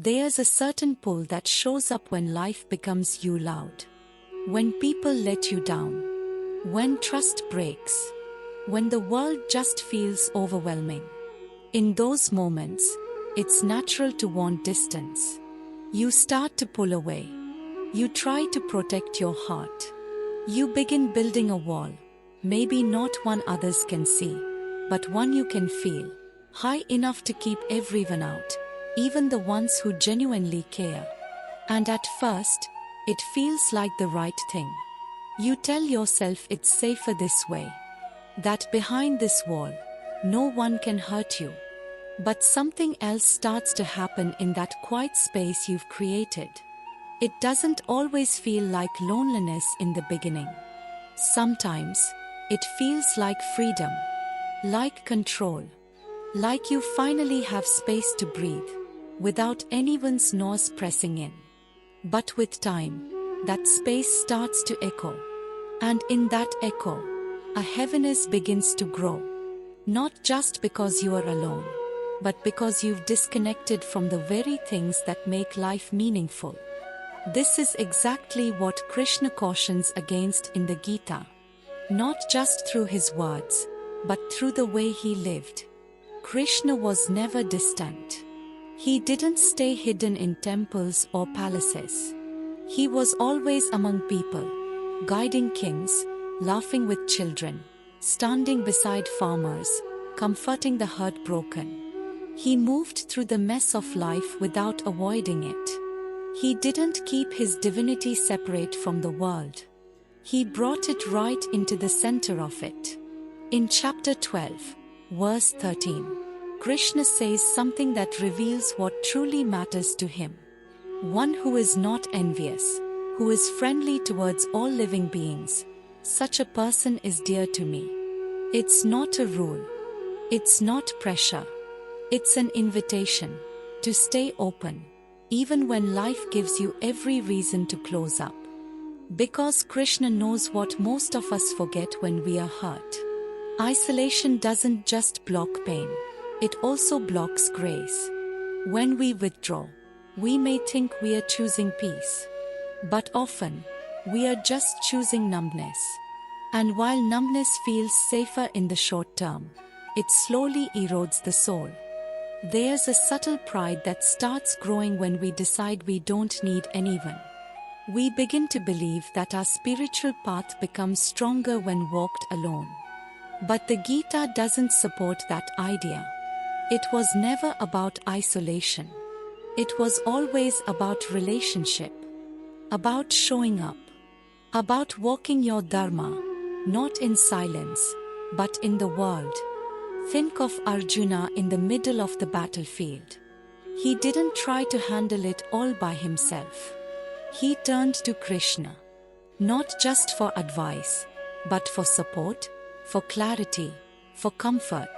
There's a certain pull that shows up when life becomes you loud. When people let you down. When trust breaks. When the world just feels overwhelming. In those moments, it's natural to want distance. You start to pull away. You try to protect your heart. You begin building a wall, maybe not one others can see, but one you can feel, high enough to keep everyone out, even the ones who genuinely care. And at first, it feels like the right thing. You tell yourself it's safer this way, that behind this wall, no one can hurt you. But something else starts to happen in that quiet space you've created. It doesn't always feel like loneliness in the beginning. Sometimes, it feels like freedom, like control, like you finally have space to breathe, without anyone's nose pressing in. But with time, that space starts to echo. And in that echo, a heaviness begins to grow. Not just because you are alone, but because you've disconnected from the very things that make life meaningful. This is exactly what Krishna cautions against in the Gita. Not just through his words, but through the way he lived. Krishna was never distant. He didn't stay hidden in temples or palaces. He was always among people, guiding kings, laughing with children, standing beside farmers, comforting the heartbroken. He moved through the mess of life without avoiding it. He didn't keep his divinity separate from the world. He brought it right into the center of it. In chapter 12, verse 13, Krishna says something that reveals what truly matters to him. One who is not envious, who is friendly towards all living beings, such a person is dear to me. It's not a rule. It's not pressure. It's an invitation to stay open, even when life gives you every reason to close up. Because Krishna knows what most of us forget when we are hurt. Isolation doesn't just block pain, it also blocks grace. When we withdraw, we may think we are choosing peace. But often, we are just choosing numbness. And while numbness feels safer in the short term, it slowly erodes the soul. There's a subtle pride that starts growing when we decide we don't need anyone. We begin to believe that our spiritual path becomes stronger when walked alone. But the Gita doesn't support that idea. It was never about isolation. It was always about relationship, about showing up, about walking your dharma, not in silence, but in the world. Think of Arjuna in the middle of the battlefield. He didn't try to handle it all by himself. He turned to Krishna, not just for advice, but for support, for clarity, for comfort.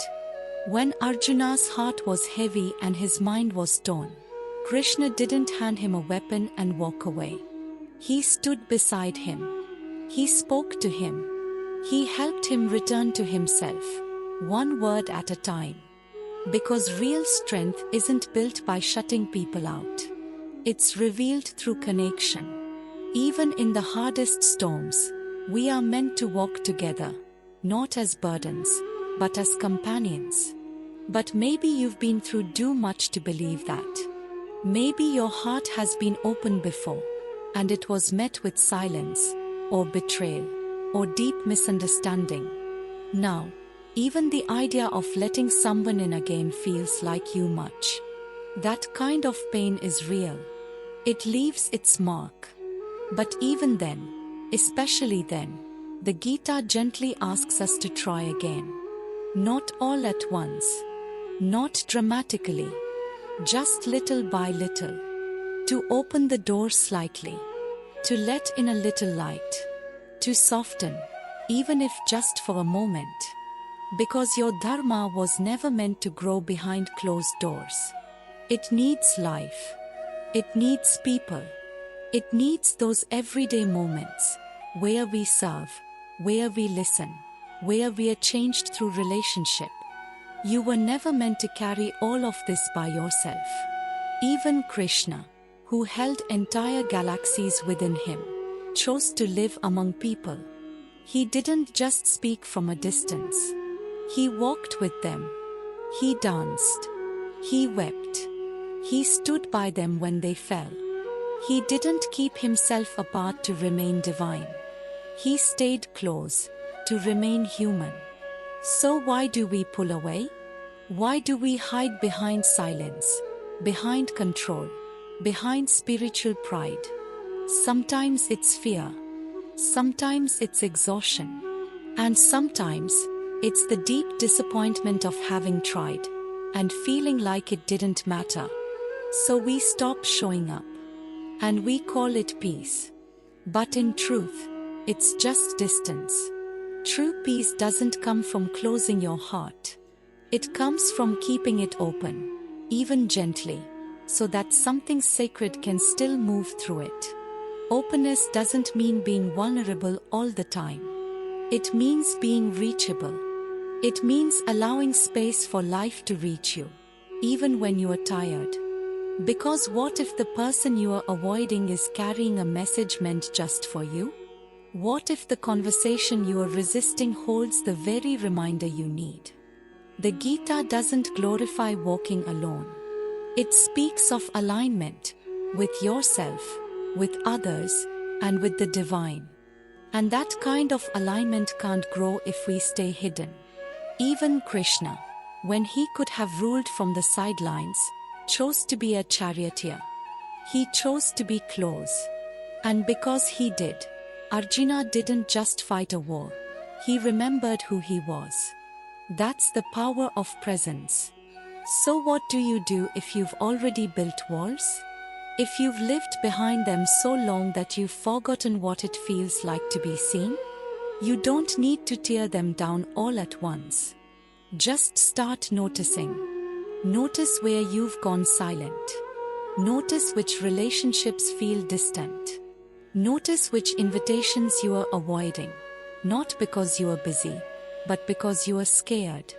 When Arjuna's heart was heavy and his mind was torn, Krishna didn't hand him a weapon and walk away. He stood beside him. He spoke to him. He helped him return to himself, one word at a time. Because real strength isn't built by shutting people out. It's revealed through connection. Even in the hardest storms, we are meant to walk together, not as burdens, but as companions. But maybe you've been through too much to believe that. Maybe your heart has been opened before, and it was met with silence, or betrayal, or deep misunderstanding. Now, even the idea of letting someone in again feels like too much. That kind of pain is real. It leaves its mark. But even then, especially then, the Gita gently asks us to try again. Not all at once. Not dramatically. Just little by little. To open the door slightly. To let in a little light. To soften, even if just for a moment. Because your dharma was never meant to grow behind closed doors. It needs life. It needs people. It needs those everyday moments, where we serve, where we listen, where we are changed through relationship. You were never meant to carry all of this by yourself. Even Krishna, who held entire galaxies within him, chose to live among people. He didn't just speak from a distance. He walked with them. He danced. He wept. He stood by them when they fell. He didn't keep himself apart to remain divine. He stayed close, to remain human. So why do we pull away? Why do we hide behind silence, behind control, behind spiritual pride? Sometimes it's fear. Sometimes it's exhaustion. And sometimes it's the deep disappointment of having tried and feeling like it didn't matter. So we stop showing up. And we call it peace. But in truth, it's just distance. True peace doesn't come from closing your heart. It comes from keeping it open, even gently, so that something sacred can still move through it. Openness doesn't mean being vulnerable all the time. It means being reachable. It means allowing space for life to reach you, even when you are tired. Because what if the person you are avoiding is carrying a message meant just for you? What if the conversation you are resisting holds the very reminder you need? The Gita doesn't glorify walking alone. It speaks of alignment with yourself, with others, and with the divine. And that kind of alignment can't grow if we stay hidden. Even Krishna, when he could have ruled from the sidelines, chose to be a charioteer. He chose to be close. And because he did, Arjuna didn't just fight a war. He remembered who he was. That's the power of presence. So what do you do if you've already built walls? If you've lived behind them so long that you've forgotten what it feels like to be seen? You don't need to tear them down all at once. Just start noticing. Notice where you've gone silent. Notice which relationships feel distant. Notice which invitations you are avoiding, not because you are busy, but because you are scared.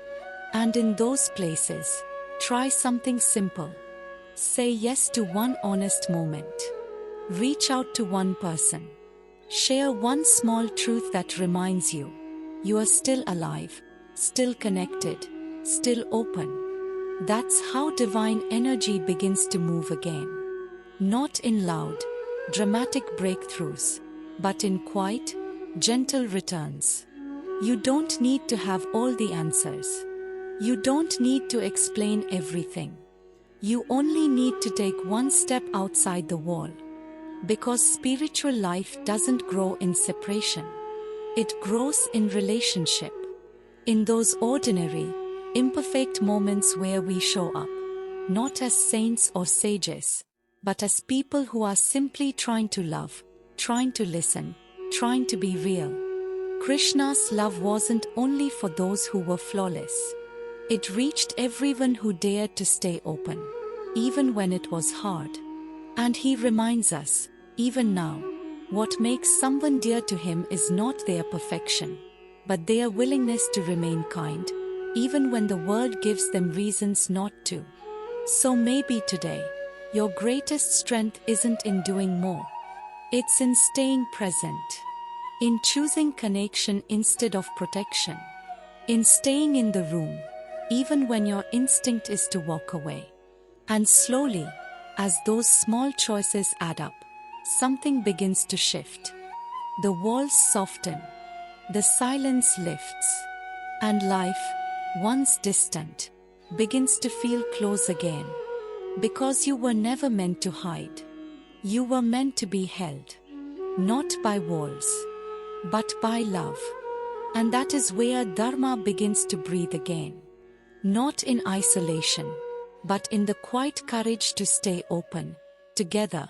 And in those places, try something simple. Say yes to one honest moment. Reach out to one person. Share one small truth that reminds you you are still alive, still connected, still open. That's how divine energy begins to move again. Not in loud, dramatic breakthroughs, but in quiet, gentle returns. You don't need to have all the answers. You don't need to explain everything. You only need to take one step outside the wall. Because spiritual life doesn't grow in separation. It grows in relationship. In those ordinary, imperfect moments where we show up, not as saints or sages, but as people who are simply trying to love, trying to listen, trying to be real. Krishna's love wasn't only for those who were flawless. It reached everyone who dared to stay open, even when it was hard. And he reminds us, even now, what makes someone dear to him is not their perfection, but their willingness to remain kind, even when the world gives them reasons not to. So maybe today, your greatest strength isn't in doing more. It's in staying present. In choosing connection instead of protection. In staying in the room, even when your instinct is to walk away. And slowly, as those small choices add up, something begins to shift. The walls soften. The silence lifts. And life, once distant, begins to feel close again. Because you were never meant to hide. You were meant to be held. Not by walls, but by love. And that is where Dharma begins to breathe again. Not in isolation, but in the quiet courage to stay open, together.